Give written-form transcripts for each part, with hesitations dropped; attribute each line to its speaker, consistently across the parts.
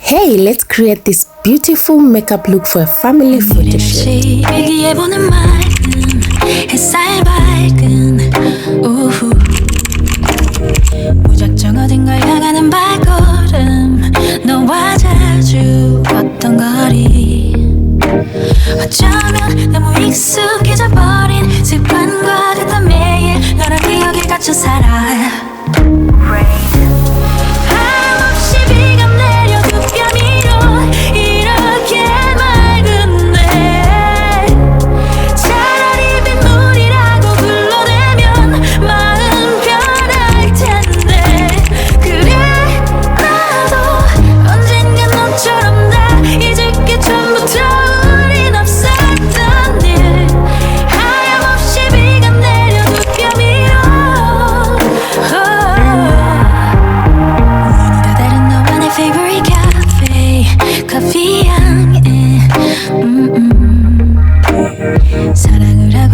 Speaker 1: Hey, let's create this beautiful makeup look for a family photo shoot.
Speaker 2: 무작정 어딘가 향하는 발걸음 너와 자주 걷던 거리 어쩌면 너무 익숙해져 버린 습관과 같던 매일 너란 기억에 갇혀 살아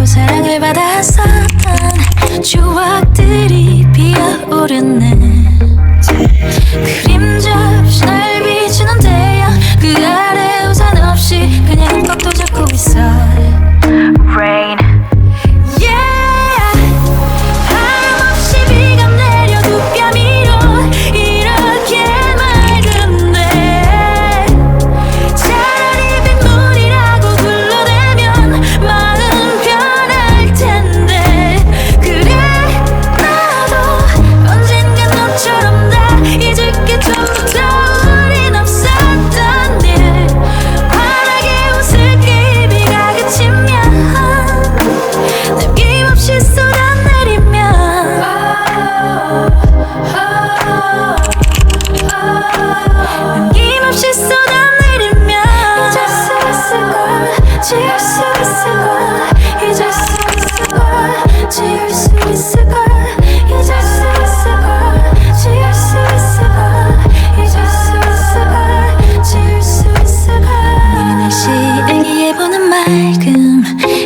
Speaker 2: 사랑을 받았었던 추억들이 피어오르네 그림자 없이 날 비추는 태양 그 아래 우산 없이 그냥 꺾도 잡고 있어 Rain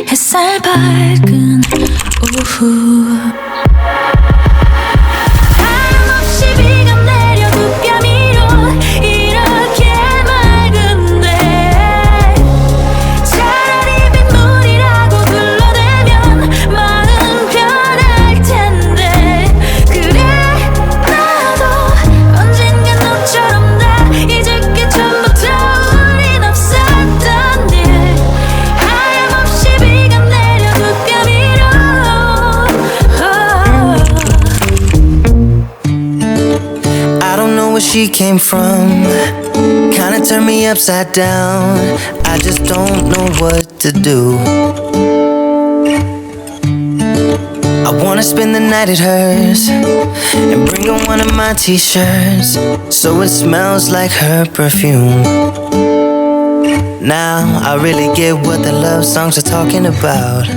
Speaker 2: 햇살 밝은 오후 하염없이 비가 내려 두 뺨 위로 이렇게 맑은데 차라리 빗물이라고 둘러대면 마음 편할 텐데 그래 나도 언젠간 너처럼 다 잊을 게 전부터 우린 없었던 일
Speaker 3: where she came from kinda turned me upside down. I just don't know what to do. I wanna spend the night at hers and bring her one of my t-shirts so it smells like her perfume. Now I really get what the love songs are talking about,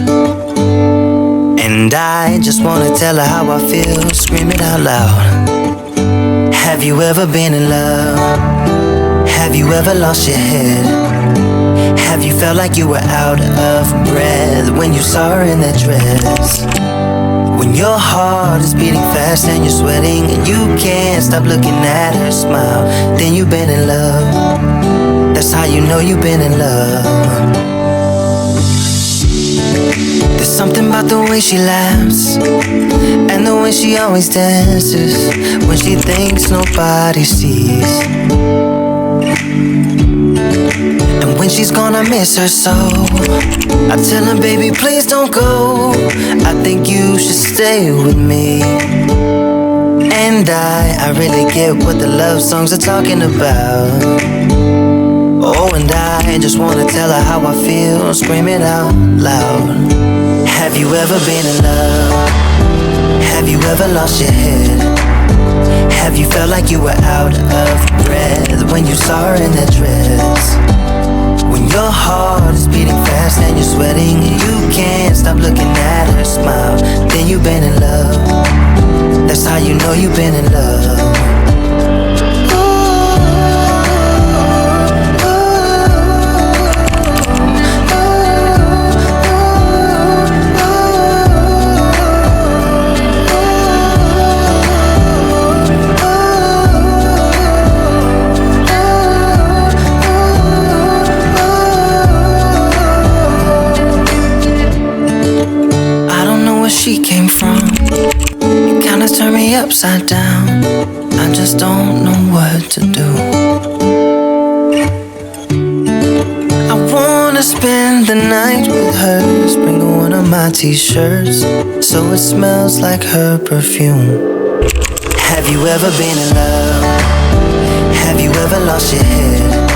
Speaker 3: and I just wanna tell her how I feel, scream it out loud. Have you ever been in love? Have you ever lost your head? Have you felt like you were out of breath when you saw her in that dress? When your heart is beating fast and you're sweating and you can't stop looking at her smile, then you've been in love. That's how you know you've been in love. There's something about the way she laughs and the way she always dances when she thinks nobody sees. And when she's gone I miss her so. I tell her, baby, please don't go, I think you should stay with me. And I really get what the love songs are talking about. Oh, and I just wanna tell her how I feel, scream it out loud. Have you ever been in love? Have you ever lost your head? Have you felt like you were out of breath when you saw her in that dress? When your heart is beating fast and you're sweating and you can't stop looking at her smile, then you've been in love. That's how you know you've been in love. upside down. I just don't know what to do. I wanna spend the night with her, bring one of my t-shirts so it smells like her perfume. Have you ever been in love? Have you ever lost your head?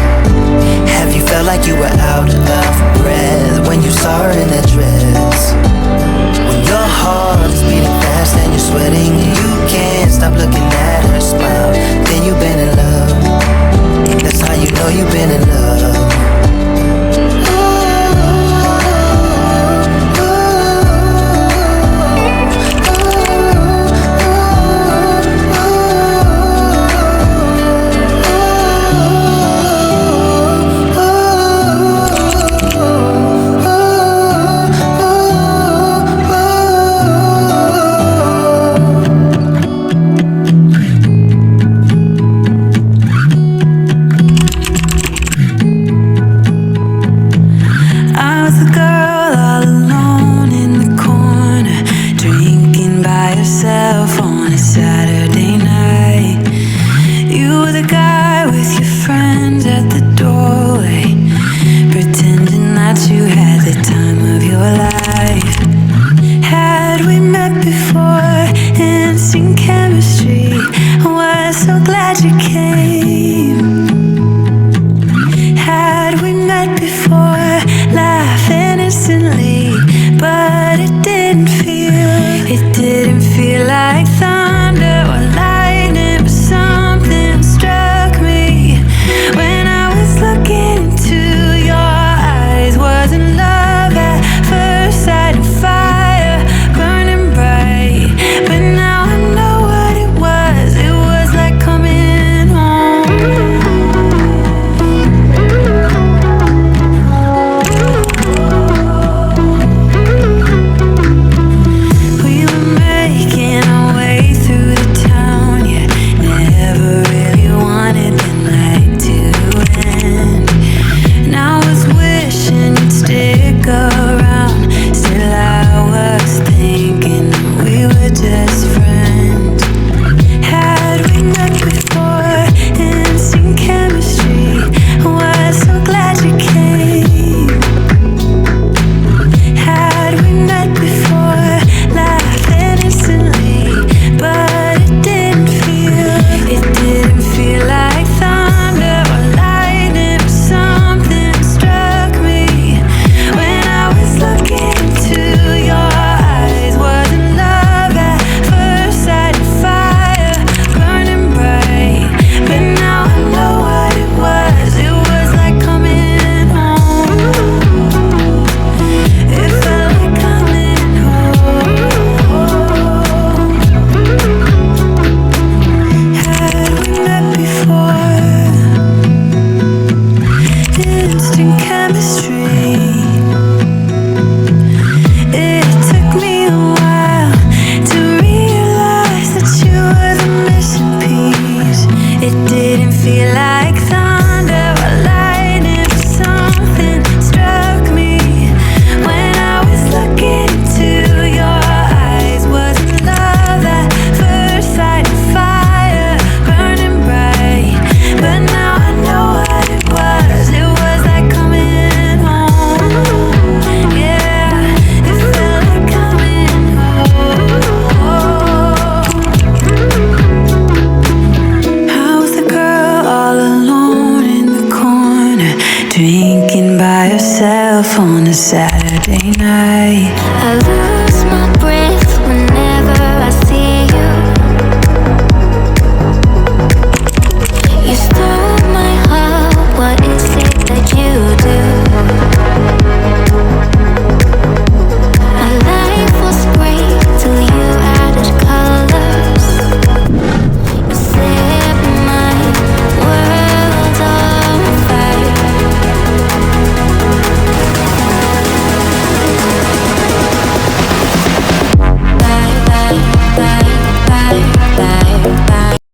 Speaker 3: Have you felt like you were out of breath when you saw her in that dress? When your heart is beating fast and you're sweating and you can't stop looking at her smile, then you've been in love. That's how you know you've been in love.
Speaker 2: Drinking by yourself on a Saturday night.